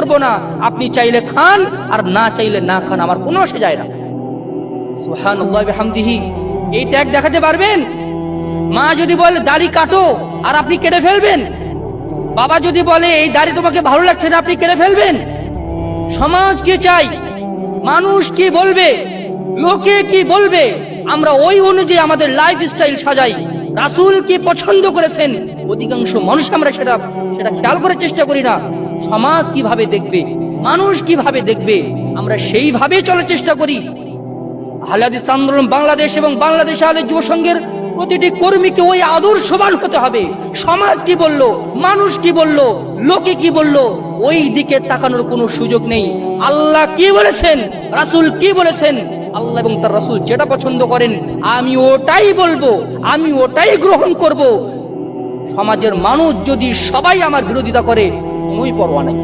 দেব না, আপনি চাইলে খান আর না চাইলে না খান, আমার কোনো আসে যায় না। সুবহানাল্লাহি ওয়া বিহামদিহি। এই ত্যাগ দেখাতে পারবেন? মা যদি বলে দাড়ি কাটো আর আপনি কেটে ফেলবেন? বাবা যদি বলে এই দাড়ি তোমাকে ভালো লাগছে না, আপনি কেটে ফেলবেন? সমাজ কি চাই, মানুষ কি বলবে, লোকে কি বলবে, আমরা ওই অনুযায়ী আমাদের লাইফস্টাইল সাজাই। রাসূল কি পছন্দ করেছেন, অধিকাংশ মানুষ আমরা সেটা খেয়াল করার চেষ্টা করি না। সমাজ কিভাবে দেখবে, মানুষ কিভাবে দেখবে, আমরা সেইভাবে চলার চেষ্টা করি। আহলে হাদিস আন্দোলন বাংলাদেশ এবং বাংলাদেশ আহলে যুব সংঘের প্রতিটি কর্মীকে ওই আদর্শবান হতে হবে। সমাজ কি বলল, মানুষ কি বলল, লোকে কি বলল, ওই দিকে তাকানোর কোনো সুযোগ নেই। আল্লাহ কি বলেছেন, রাসূল কি বলেছেন, আল্লাহ এবং তার রাসূল যেটা পছন্দ করেন আমি ওটাই বলবো, আমি ওটাই গ্রহণ করব। সমাজের মানুষ যদি সবাই আমার বিরোধিতা করে, কোনোই পরোয়া নেই।